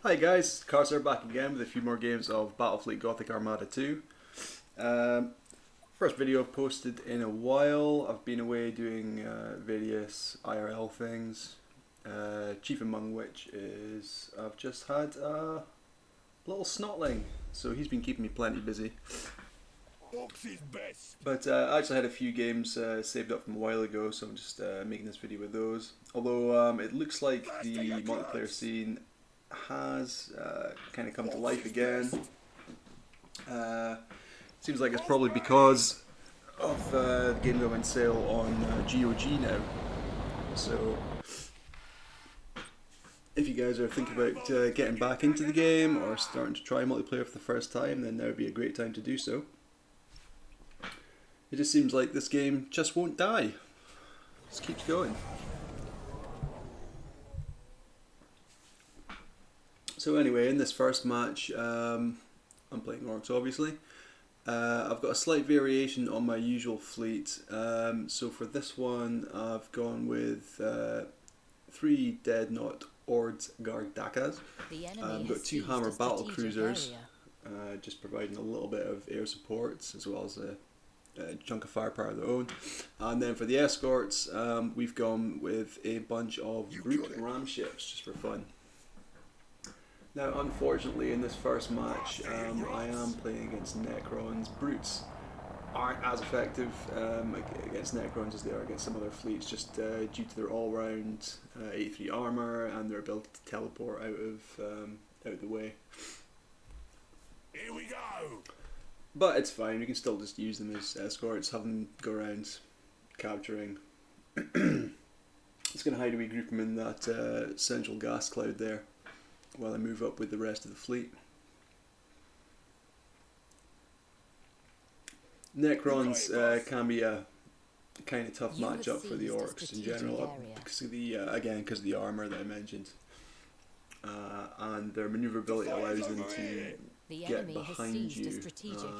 Hi guys, Carcer back again with a few more games of Battlefleet Gothic Armada 2. First video I've posted in a while. I've been away doing various IRL things, chief among which is I've just had a little snotling, so he's been keeping me plenty busy. But I actually had a few games saved up from a while ago, so I'm just making this video with those. Although it looks like the multiplayer scene has kind of come to life again. Seems like it's probably because of the game that went sale on GOG now. So if you guys are thinking about getting back into the game or starting to try multiplayer for the first time, then now would be a great time to do so. It just seems like this game just won't die. Just keeps going. So anyway, in this first match, I'm playing Orcs obviously. I've got a slight variation on my usual fleet. So for this one, I've gone with 3 Deadnought Ords Gardakas. I've got 2 Hammer Battle Cruisers, just providing a little bit of air support as well as a chunk of firepower of their own. And then for the escorts, we've gone with a bunch of Brute Ram ships just for fun. Now, unfortunately, in this first match, I am playing against Necrons. Brutes aren't as effective against Necrons as they are against some other fleets, just due to their all-round 83 armor and their ability to teleport out of the way. Here we go. But it's fine. We can still just use them as escorts, have them go around capturing. It's going to hideaway group them in that central gas cloud there, while I move up with the rest of the fleet. Necrons can be a kind of tough matchup for the Orcs in general, because of the because of the armor that I mentioned, and their maneuverability allows them to get behind you.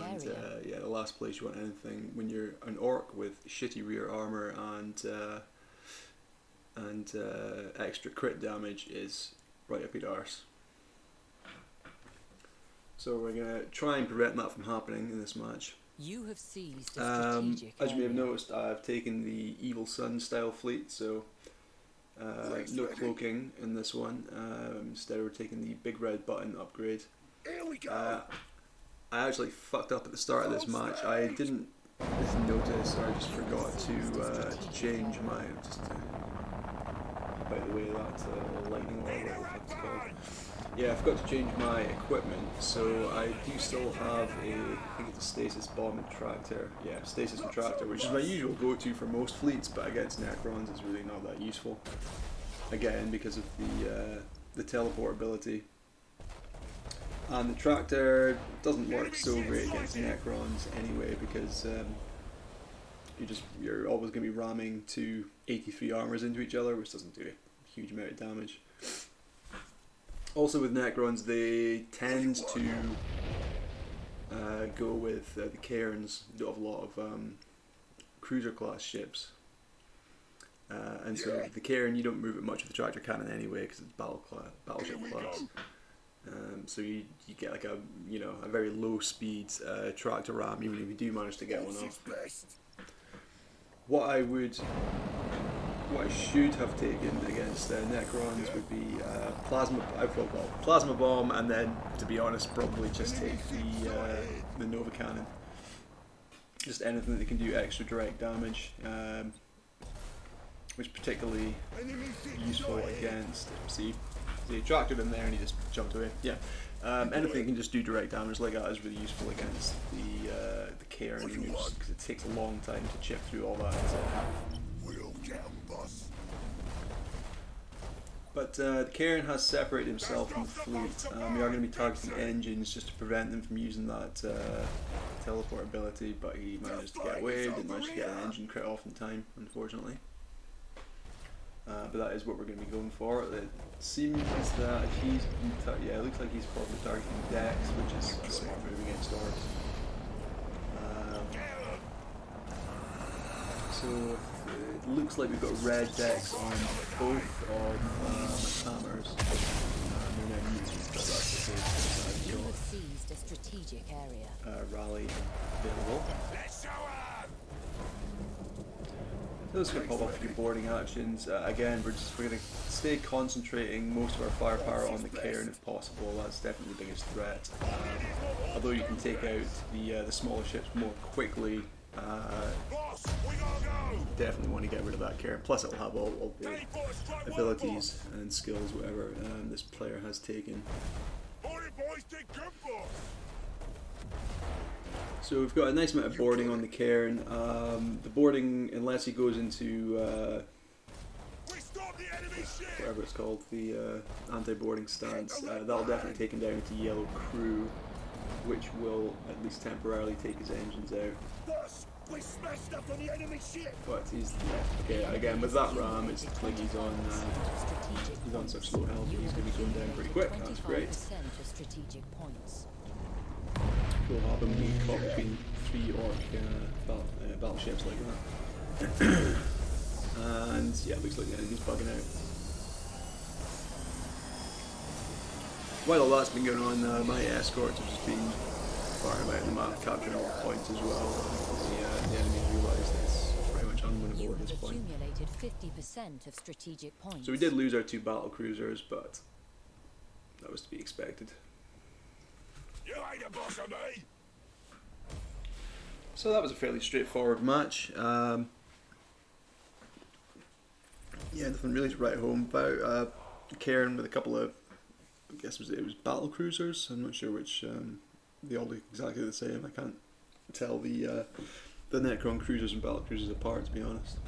And yeah, the last place you want anything when you're an Orc with shitty rear armor and extra crit damage is right up your arse. So we're going to try and prevent that from happening in this match. You have seized a strategic as you may have noticed, I've taken the Evil Sun style fleet, so no cloaking in this one. Instead we're taking the Big Red Button upgrade. Here we go. I actually fucked up at the start of this match. I didn't notice, or I just forgot to change my... by the way, that lightning or whatever it's called. Yeah, I forgot to change my equipment, so I do still have I think it's a Stasis Bomb and Tractor. Yeah, Stasis and Tractor, which is my usual go-to for most fleets, but against Necrons it's really not that useful. Again, because of the teleport ability. And the Tractor doesn't work so great against Necrons anyway, because you're always going to be ramming 2 83 armors into each other, which doesn't do a huge amount of damage. Also with Necrons, they tend to go with the Cairns. They don't have a lot of cruiser class ships, and so the Cairn you don't move it much with the Tractor Cannon anyway because it's battleship class. So you get like a very low speed Tractor ram, even if you do manage to get one off. What I should have taken against Necrons would be Plasma Bomb, and then, to be honest, probably just take the Nova Cannon. Just anything that can do extra direct damage, which is particularly useful against. See, he tracted him there and he just jumped away. Yeah, anything that can just do direct damage like that is really useful against the Cairn because it takes a long time to chip through all that. But the Cairn has separated himself from the fleet. We are going to be targeting engines just to prevent them from using that teleport ability, but he managed to get away, didn't manage to get an engine crit off in time, unfortunately. But that is what we're going to be going for. It seems that he's, yeah, it looks like he's probably targeting Dex, which is a smart move against Orcs. So it looks like we've got red decks on both of hammers. They're now muted, but rally available. Let's show 'em. So this is going to pop off a few boarding actions. Again, we're going to stay concentrating most of our firepower on the cairn if possible. That's definitely the biggest threat. Although you can take out the smaller ships more quickly, Boss, we gotta go. definitely want to get rid of that cairn. Plus it'll have all the abilities and skills, whatever this player has taken. Morning, boys. Did good, boss. So we've got a nice amount of boarding on the cairn. The boarding, unless he goes into We stopped the enemy ship. whatever it's called, the anti-boarding stance, that'll definitely take him down into yellow crew, which will at least temporarily take his engines out. Boss, we smashed stuff on the enemy ship. But he's okay again with that ram. It's like he's on such low health. He's going to be going down pretty quick. That's great. 25% of strategic points. We'll have him be caught between 3 orc battleships like that. And yeah, looks like the enemy's bugging out. While all that's been going on, my escorts have just been firing about the map, capturing all the points as well. The enemy realised it's pretty much unwinnable You at this have point. accumulated 50% of strategic points. So we did lose our 2 battle cruisers, but that was to be expected. You ain't the boss of me. So that was a fairly straightforward match. Yeah, nothing really to write home about. Cairn with a couple of, I guess it was battle cruisers. I'm not sure which. They all look exactly the same. I can't tell the Necron cruisers and battle cruisers apart, to be honest.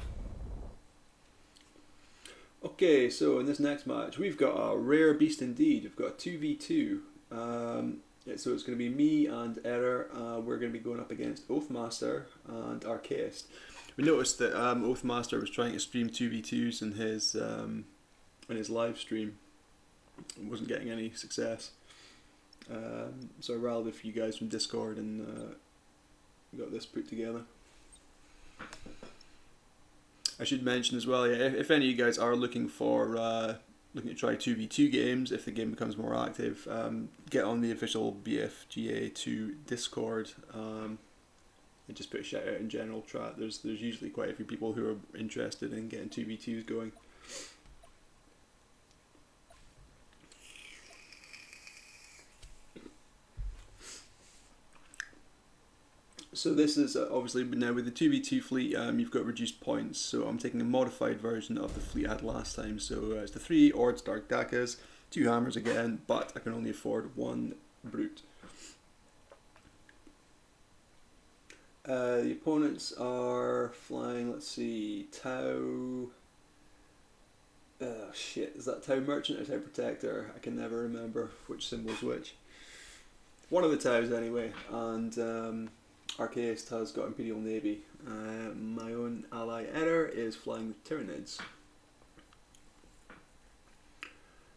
Okay, so in this next match, we've got a rare beast indeed. We've got a 2v2. So it's going to be me and Error. We're going to be going up against Oathmaster and Archaist. We noticed that Oathmaster was trying to stream 2v2s in his live stream. It wasn't getting any success. So I rallied a few guys from Discord and got this put together. I should mention as well, yeah, if any of you guys are looking to try 2v2 games, if the game becomes more active, get on the official BFGA2 Discord and just put a shout out in general chat. There's usually quite a few people who are interested in getting 2v2s going. So this is obviously now with the 2v2 fleet, you've got reduced points, so I'm taking a modified version of the fleet I had last time. So it's the 3 Ord Stark Dakas, 2 hammers again, but I can only afford 1 brute. The opponents are flying, let's see, Tau... shit, is that Tau Merchant or Tau Protector? I can never remember which symbol's which. One of the Taus anyway, and Archaist has got Imperial Navy. My own ally Error is flying the Tyranids.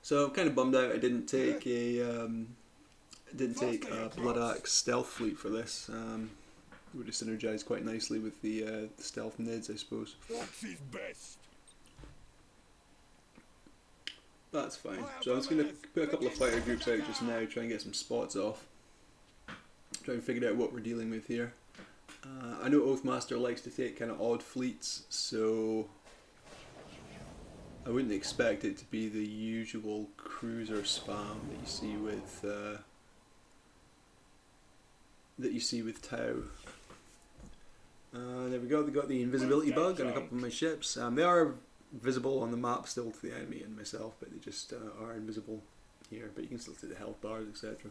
So I'm kind of bummed out I didn't take a Blood Axe stealth fleet for this. Would have synergized quite nicely with the stealth nids, I suppose. What's his best? That's fine. So I'm just going to put a couple of fighter groups out just now, try and get some spots off. Try and figure out what we're dealing with here. I know Oathmaster likes to take kind of odd fleets, so I wouldn't expect it to be the usual cruiser spam that you see with Tau. There we go. They got the invisibility bug on a couple of my ships. They are visible on the map still to the enemy and myself, but they just are invisible here. But you can still see the health bars, etc.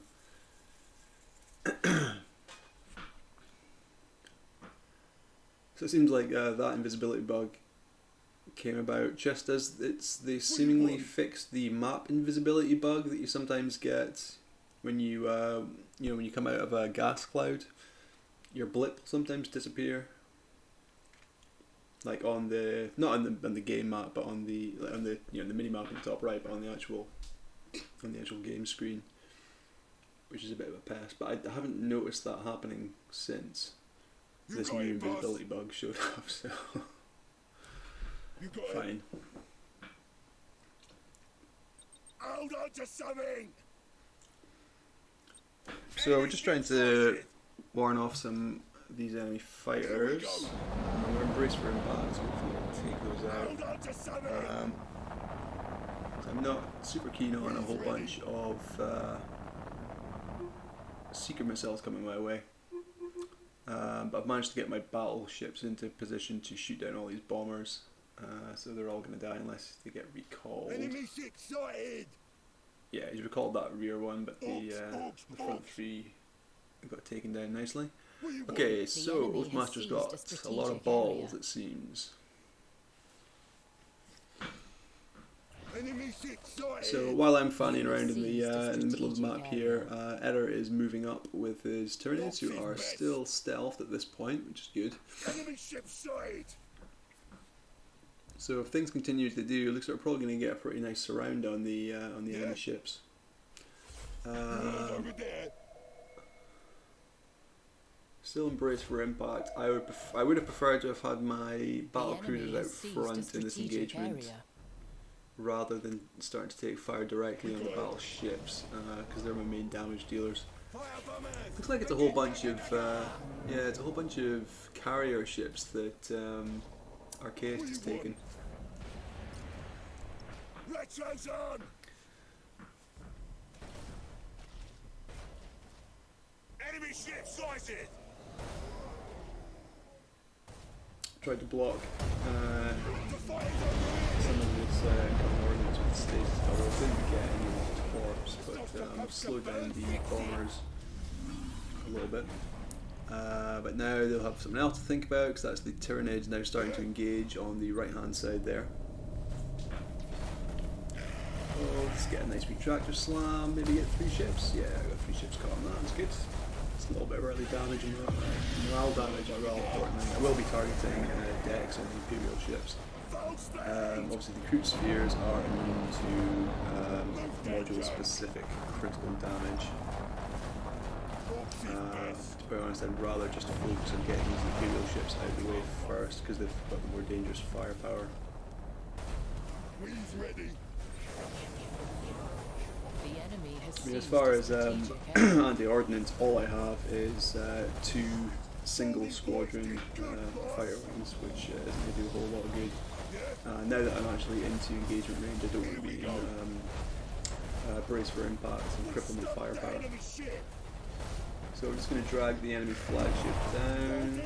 So it seems like that invisibility bug came about just as they seemingly fixed the map invisibility bug that you sometimes get when you when you come out of a gas cloud. Your blip will sometimes disappear, like on the on the game map, but on the the mini map in the top right, but on the actual game screen, which is a bit of a pest. But I haven't noticed that happening since this new invisibility bug showed up. So fine. Hold on to something. So we're just trying to warn off some of these enemy fighters. We're embraced for impact, so hopefully we'll take those Hold out. on to something. I'm not super keen on a whole bunch of seeker missiles coming my way. But I've managed to get my battleships into position to shoot down all these bombers. So they're all going to die unless they get recalled. Enemy ship sighted. Yeah, he's recalled that rear one, but the front three got taken down nicely. Okay, so enemy has Oathmaster's seized got a a strategic lot of balls, area. it seems. Enemy ship sighted. So while I'm fanning You around in the seized a middle of the map strategic here, Eder is moving up with his Tyranids, who are still stealthed at this point, which is good. Enemy ship sighted. So if things continue as they do, it looks like we're probably going to get a pretty nice surround on the enemy ships. Over there. Still embrace for impact. I would have preferred to have had my battle The cruisers enemy out has seized front a in this strategic engagement, area. rather than starting to take fire directly on the battleships, because they're my main damage dealers. Fire bombers. Looks like it's a whole bunch of it's a whole bunch of carrier ships that Archaist has taken. Retro's on. Enemy ship sighted. Tried to block The fire's on. some of this common ordnance with stasis bubble. Didn't get any of his corpse, but slowed down the bombers a little bit. But now they'll have something else to think about, because that's the Tyranids now starting to engage on the right hand side there. Oh, let's get a nice retractor slam, maybe get 3 ships. Yeah, I got 3 ships caught on that, that's good. It's a little bit of early damage and morale damage, well, importantly. I will be targeting decks on the Imperial ships. Obviously the Crude Spheres are immune to module specific critical damage. To be honest, I'd rather just focus on getting these Imperial ships out of the way first, because they've got the more dangerous firepower. We's ready. The enemy has I mean, as seized far a as strategic area. anti-ordnance, all I have is 2 single squadron fire wings, which isn't going to do a whole lot of good. Now that I'm actually into engagement range, I don't want to be brace for impact and cripple my firepower. Enemy ship. So I'm just going to drag the enemy flagship down,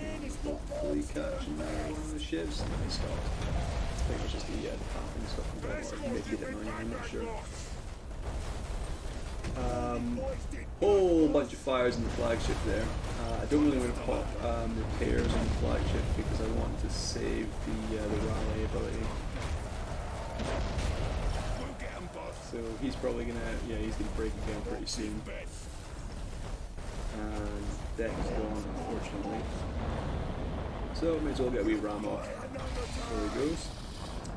hopefully catching one of the ships, and then I stop. I think it's just the path and stuff from down, or maybe get it, I'm not sure. Whole bunch of fires in the flagship there. I don't really want to pop repairs on the flagship because I want to save the rally ability. We'll get 'em, boss. So he's probably gonna, he's gonna break again pretty soon. Best. And deck is gone, unfortunately. So may as well get a wee ram off. There he goes.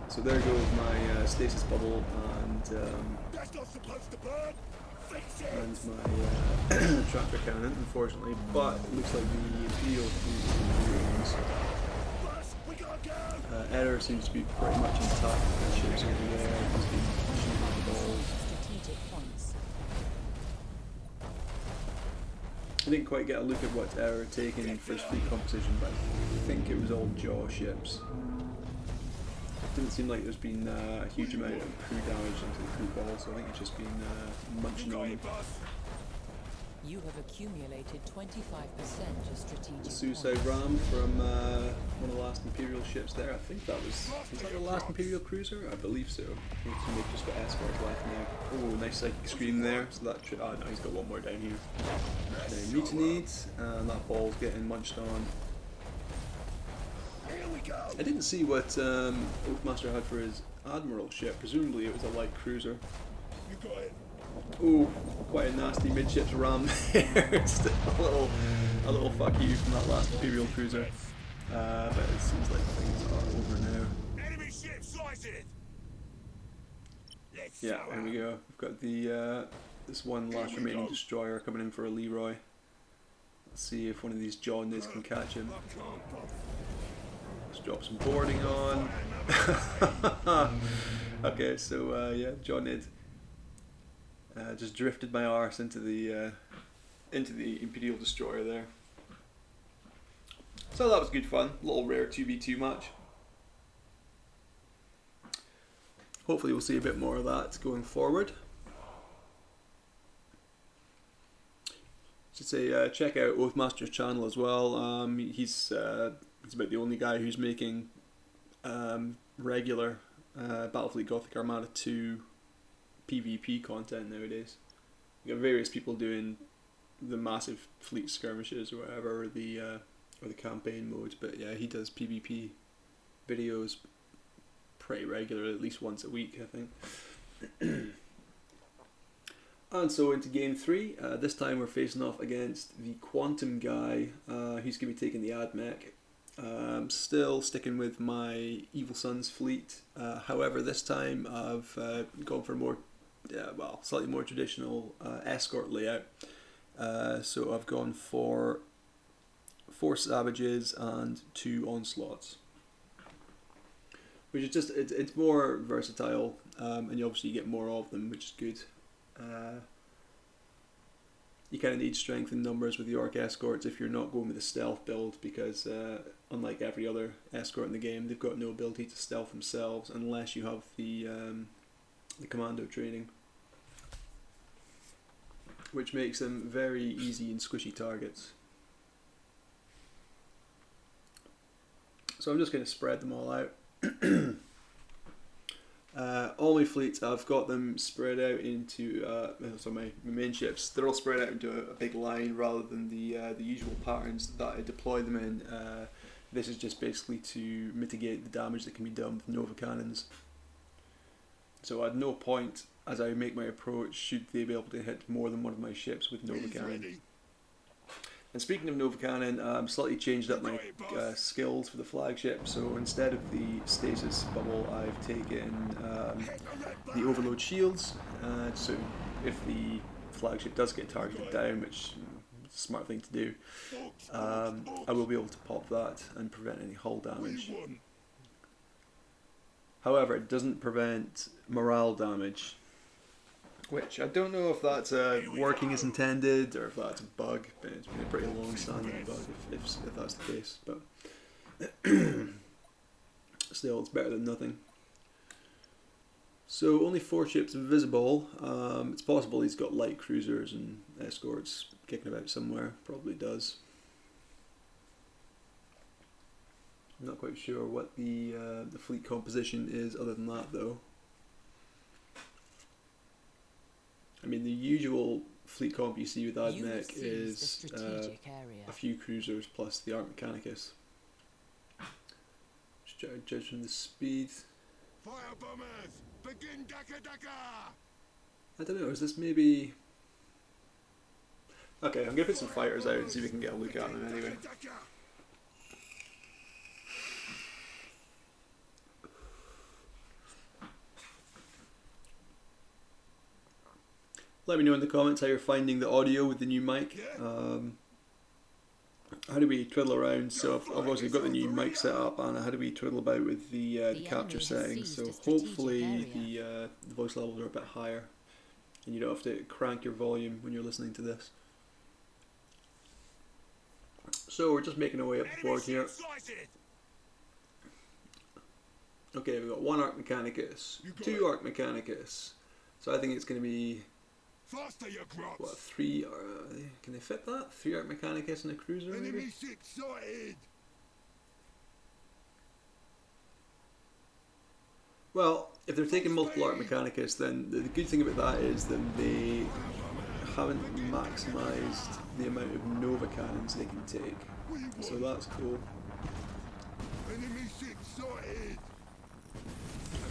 So there goes my stasis bubble and That's not supposed to burn. Fix it. my tractor cannon, unfortunately. But it looks like the Imperial fleet is in ruins. Boss, we gotta go. Eder seems to be pretty much intact with the ships over there. He's been shooting the balls. Strategic points. I didn't quite get a look at what Eder had taken for his fleet composition, but I think it was all jaw ships. It didn't seem like there's been a huge amount of crew damage into the crew ball, so I think it's just been munching Got on it, boss. You have accumulated 25% of strategic the suicide points. ram from one of the last Imperial ships there. I think that was that the last Imperial cruiser? I believe so. I think they've just got escorts left now. Oh, nice psychic scream there. So that should, oh no, he's got one more down here. Mutinied, and that ball's getting munched on. Here we go. I didn't see what Oathmaster had for his Admiral ship. Presumably it was a light cruiser. You got it. Ooh, quite a nasty midships ram there. Just a little fuck you from that last Imperial cruiser. But it seems like things are over now. Enemy ship sighted. Let's Yeah, go here we out. go. We've got the this one last Here we remaining go. destroyer coming in for a Leroy. Let's see if one of these John Nids can catch him. Let's drop some boarding on. Okay, so yeah, John Nid just drifted my arse into the Imperial destroyer there. So that was good fun. Little rare 2v2 match. Hopefully we'll see a bit more of that going forward. Should say check out Oathmaster's channel as well. He's about the only guy who's making regular Battlefleet Gothic Armada 2 PvP content nowadays. You got various people doing the massive fleet skirmishes or whatever, or the campaign modes, but yeah, he does PvP videos pretty regularly, at least once a week, I think. And so into game 3. This time we're facing off against the Quantum guy. He's going to be taking the AdMech. Still sticking with my Evil Sun's fleet. However, this time I've gone for a more, slightly more traditional escort layout. So I've gone for 4 Savages and 2 Onslaughts, which is just, it's more versatile, and you obviously get more of them, which is good. You kind of need strength in numbers with the Orc escorts if you're not going with a stealth build, because unlike every other escort in the game, they've got no ability to stealth themselves unless you have the commando training, which makes them very easy and squishy targets. So I'm just going to spread them all out. All my fleets, I've got them spread out into, so my main ships, they're all spread out into a big line rather than the usual patterns that I deploy them in. This is just basically to mitigate the damage that can be done with Nova Cannons. So at no point as I make my approach should they be able to hit more than one of my ships with Nova Cannon. And speaking of Nova Cannon, I've slightly changed up my skills for the flagship. So instead of the stasis bubble, I've taken the overload shields. So if the flagship does get targeted down, which is a smart thing to do, I will be able to pop that and prevent any hull damage. However, it doesn't prevent morale damage, which I don't know if that's working as intended or if that's a bug, but it's been a pretty long-standing bug if that's the case. But still, it's better than nothing. So only 4 ships visible. It's possible he's got light cruisers and escorts kicking about somewhere. Probably does. I'm not quite sure what the fleet composition is other than that, though. I mean, the usual fleet comp you see with AdMech is a few cruisers plus the Arc Mechanicus. Just try to judge from the speed. Fire bombers, begin Daka Daka! I don't know, is this maybe... Okay, I'm going to put some fighters out and see if we can get a look at them anyway. Let me know in the comments how you're finding the audio with the new mic. How do we twiddle around? So I've obviously got the new mic set up, and how do we twiddle about with the capture settings? So hopefully the voice levels are a bit higher, and you don't have to crank your volume when you're listening to this. So we're just making our way up the board here. Okay, we've got 1 Arc Mechanicus, 2 Arc Mechanicus. So I think it's going to be... Faster, you grots. What, 3? Can they fit that? 3 Arc Mechanicus and a cruiser, maybe? Enemy ship sighted. Well, if they're taking multiple Arc Mechanicus, then the good thing about that is that they haven't maximised the amount of Nova Cannons they can take. So that's cool. Enemy ship sighted.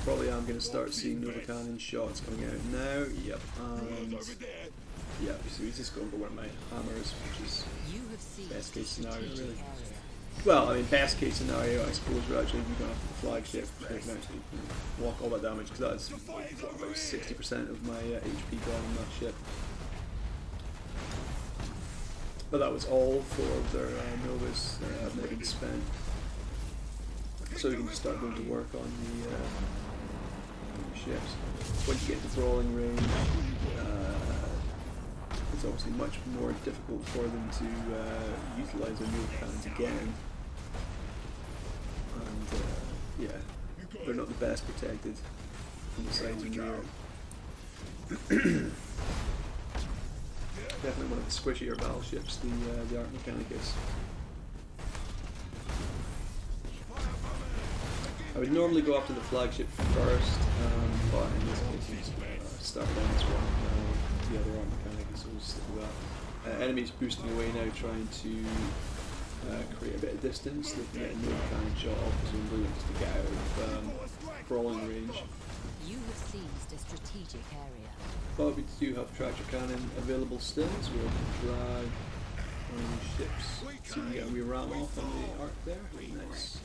Probably am going to start seeing Nova Cannon shots coming out now. Yep, and yeah, so he's just going for one of my hammers, which is best case scenario, really. Well, I mean, best case scenario, I suppose, we're actually going after the flagship, so I can actually block all that damage, because that's about 60% of my HP gone on that ship. But that was all 4 of their Novas that have now been spent. So we can just start going to work on the ships. Once you get to brawling range, it's obviously much more difficult for them to utilise their Nova Cannons again. yeah, they're not the best protected from the sides and rear. Definitely one of the squishier battleships, the Arc Mechanicus. I would normally go after the flagship first, but in this case started on this one, the other Arc Mechanicus, so we'll stick with that. Enemies boosting away now, trying to create a bit of distance. They can get a no cannon shot off, presumably, just to get out of brawling range. You have seized a strategic area. But we do have tractor cannon available still, so we'll drag one of these ships so we can get a wee ram off on the arc there. Nice.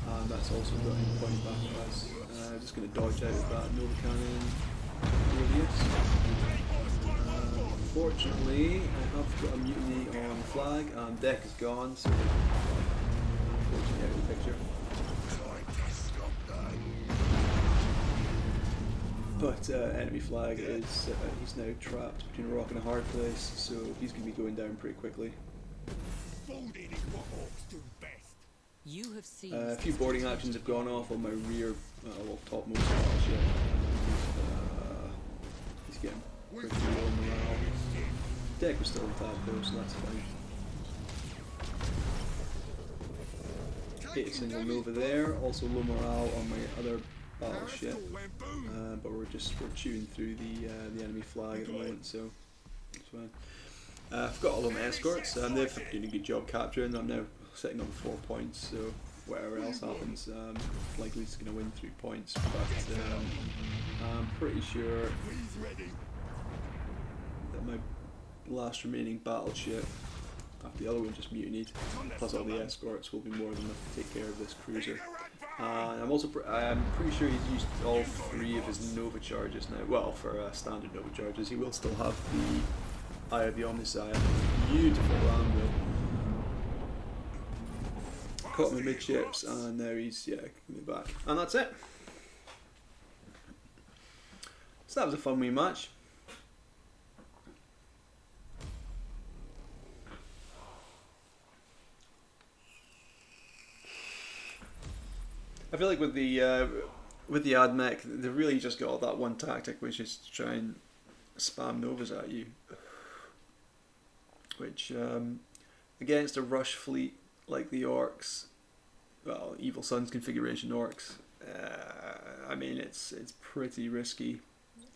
And that's also got a point back at us. Just going to dodge out of that Nova Cannon radius. Unfortunately, I have got a mutiny on flag, and deck is gone, so unfortunately out of the picture. But enemy flag is, he's now trapped between a rock and a hard place, so he's going to be going down pretty quickly. You have seized A few boarding actions have gone off on my rear, well, topmost battleship. He's getting pretty low morale. Deck was still intact though, so that's fine. Hit a single Nova there, also low morale on my other battleship, but we're chewing through the enemy flag at the moment, so it's fine. I've got all of my escorts, they've been doing a good job capturing. I'm now sitting on 4 points, so whatever else happens, likely it's going to win 3 points, but I'm pretty sure that my last remaining battleship, after the other one just mutinied, plus all the escorts, will be more than enough to take care of this cruiser. And I'm also I'm pretty sure he's used all 3 of his Nova charges now. Well, for standard Nova charges, he will still have the Eye of the Omniscient. Beautiful ram though. Caught him in midships, and now he's coming back. And that's it. So that was a fun wee match. I feel like with the AdMech, they've really just got that one tactic, which is to try and spam Novas at you. Which, against a rush fleet like the Orcs, well, Evil Sun's configuration Orcs, I mean, it's pretty risky.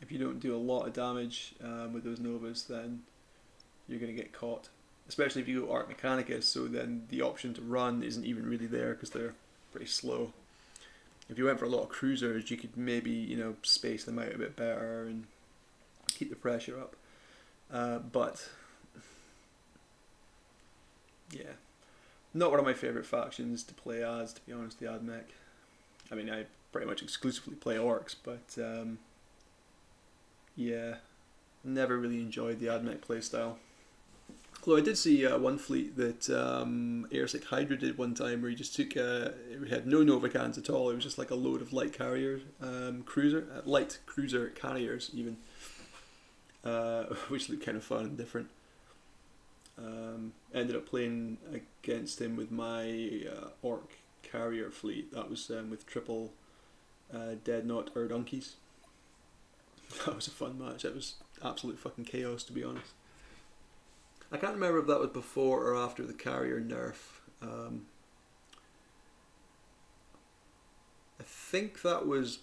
If you don't do a lot of damage with those Novas, then you're going to get caught. Especially if you go Arc Mechanicus, so then the option to run isn't even really there because they're pretty slow. If you went for a lot of cruisers, you could maybe, you know, space them out a bit better and keep the pressure up. But yeah, not one of my favourite factions to play as, to be honest, the AdMech. I mean, I pretty much exclusively play Orcs, but yeah, never really enjoyed the AdMech playstyle. Although I did see one fleet that Airsick Hydra did one time, where he just took, it had no Nova cannons at all. It was just like a load of light carrier light cruiser carriers even, which looked kind of fun and different. Ended up playing against him with my Orc carrier fleet. That was with triple Deadnought Urdunkies. That was a fun match. That was absolute fucking chaos, to be honest. I can't remember if that was before or after the carrier nerf. I think that was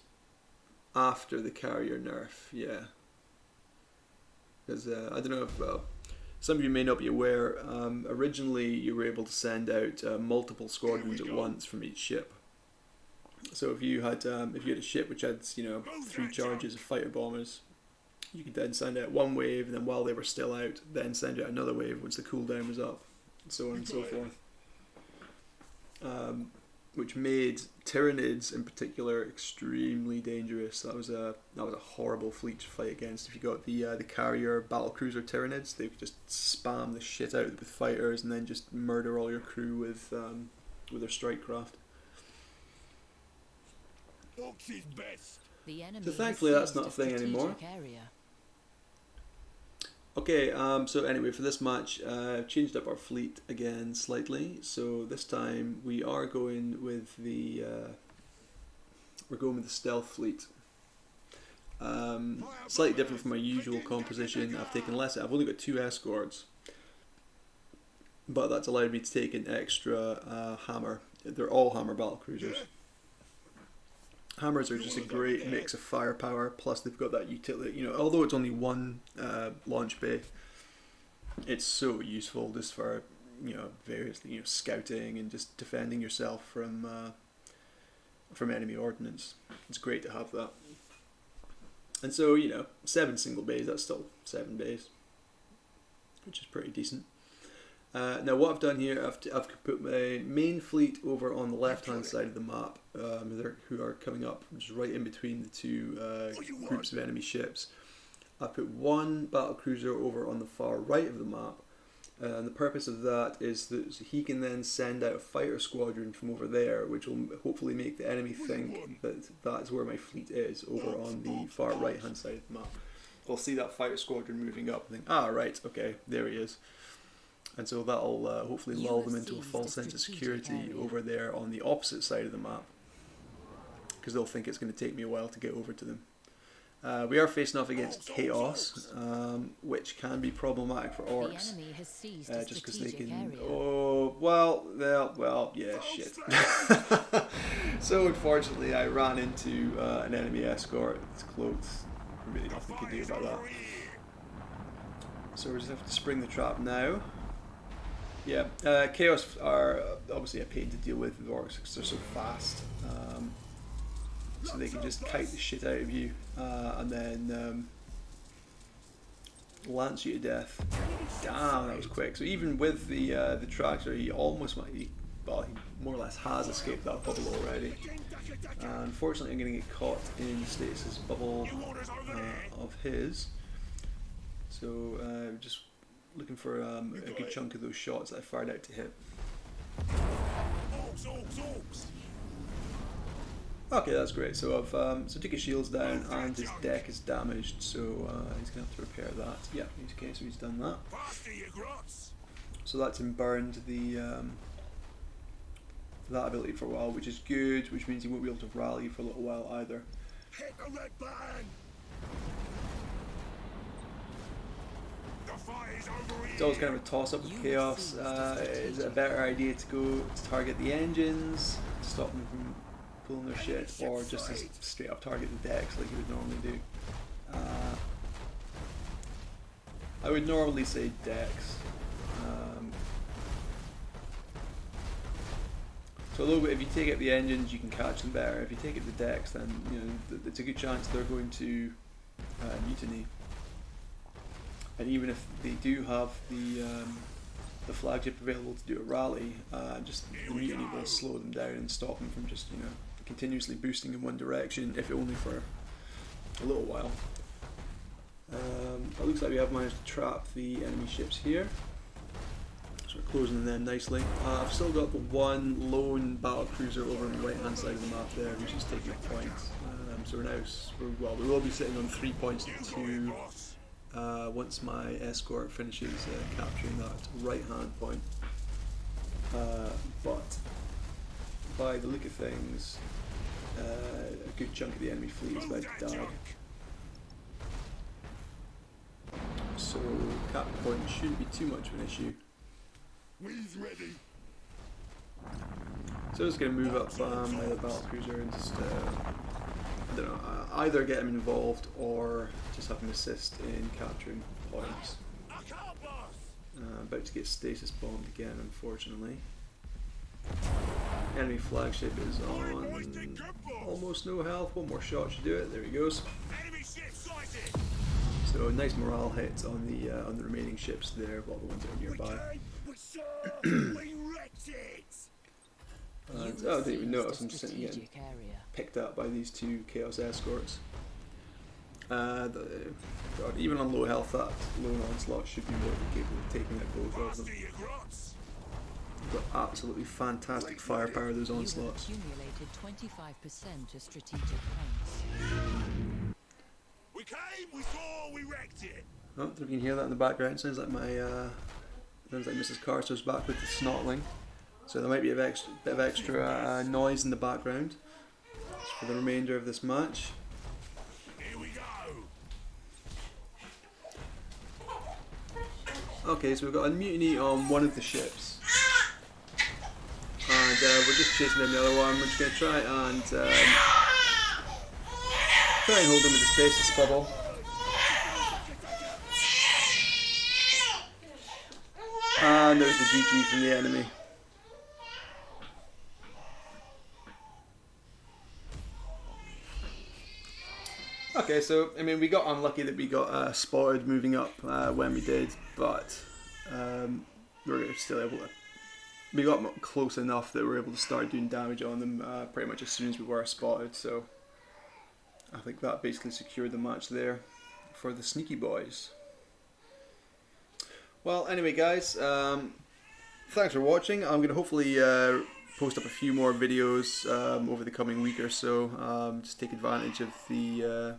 after the carrier nerf, yeah. Because I don't know if some of you may not be aware. Originally, you were able to send out multiple squadrons at once from each ship. So if you had a ship which had 3 charges of fighter bombers, you could then send out one wave, and then while they were still out, then send out another wave once the cooldown was up, and so on and so forth. Which made Tyranids in particular extremely dangerous. That was a horrible fleet to fight against. If you got the carrier battlecruiser Tyranids, they could just spam the shit out with fighters and then just murder all your crew with their strike craft. So thankfully that's not a thing anymore. Okay, so anyway, for this match, I've changed up our fleet again slightly. So this time we are going with the we're going with the stealth fleet. Slightly different from my usual composition. I've taken less. I've only got 2 escorts, but that's allowed me to take an extra hammer. They're all hammer battlecruisers. Hammers are just a great mix of firepower. Plus, they've got that utility. You know, although it's only one launch bay, it's so useful just for various scouting and just defending yourself from enemy ordnance. It's great to have that. And so 7 single bays. That's still 7 bays, which is pretty decent. Now what I've done here, I've put my main fleet over on the left hand side of the map, who are coming up just right in between the 2 groups of enemy ships. I put 1 battlecruiser over on the far right of the map, and the purpose of that is that he can then send out a fighter squadron from over there, which will hopefully make the enemy think that that's where my fleet is, over on the far right hand side of the map. They'll see that fighter squadron moving up and think, ah right, okay, there he is. And so that'll hopefully lull them into a false sense of security over there on the opposite side of the map, because they'll think it's going to take me a while to get over to them. We are facing off against Chaos, which can be problematic for orcs, just because they can... Area. Oh, well, yeah, shit. So unfortunately I ran into an enemy escort. It's cloaked. Really nothing to do about that. So we just have to spring the trap now. Yeah, Chaos are obviously a pain to deal with orcs because they're so fast. So they can just kite the shit out of you and then lance you to death. Damn, that was quick. So even with the tractor, he almost might, he more or less has escaped that bubble already. Unfortunately, I'm going to get caught in Status's bubble of his. So just looking for a good chunk of those shots that I fired out to hit. Okay, that's great. So I've so took his shields down and his deck is damaged, so he's gonna have to repair that. Yeah, okay, so he's done that. So that's him burned the that ability for a while, which is good, which means he won't be able to rally for a little while either. Hit the red button. It's always kind of a toss-up with Chaos. Is it a better idea to go to target the engines, to stop them from pulling their shit, or just to straight up target the decks like you would normally do? I would normally say decks. So although if you take out the engines, you can catch them better. If you take out the decks, then it's a good chance they're going to mutiny. And even if they do have the flagship available to do a rally, just the mutiny will slow them down and stop them from just continuously boosting in one direction, if only for a little while. It looks like we have managed to trap the enemy ships here, so we're closing them nicely. I've still got the one lone battlecruiser over on the right hand side of the map there, which is taking a point. So we will be sitting on 3 points to 2 once my escort finishes capturing that right hand point. But by the look of things, a good chunk of the enemy fleet is about to die. So cap point shouldn't be too much of an issue. So I'm just going to move up my other battlecruiser and just I don't know, either get him involved or just have him assist in capturing points. About to get stasis bombed again, unfortunately. Enemy flagship is on almost no health. One more shot should do it. There he goes. So a nice morale hit on the remaining ships there, while the ones that are nearby. I didn't even notice. I'm just sitting getting picked up by these 2 Chaos escorts. God, even on low health, that lone onslaught should be more than capable of taking out both of them. They've got absolutely fantastic firepower, those onslaughts. Accumulated 25% of strategic points. We came, we saw, we wrecked it. Oh, if you can hear that in the background, sounds like Mrs. Carcer's back with the snotling. So there might be a bit of extra noise in the background. It's for the remainder of this match. Here we go. Okay, so we've got a mutiny on one of the ships. And we're just chasing down the other one. We're just going to try and hold him with the stasis bubble. And there's the GG from the enemy. Okay, so I mean, we got unlucky that we got spotted moving up when we did, but we were still able to. We got close enough that we were able to start doing damage on them pretty much as soon as we were spotted. So I think that basically secured the match there for the sneaky boys. Well, anyway, guys, thanks for watching. I'm going to hopefully post up a few more videos over the coming week or so. Just take advantage of the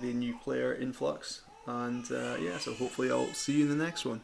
new player influx, and yeah, so hopefully I'll see you in the next one.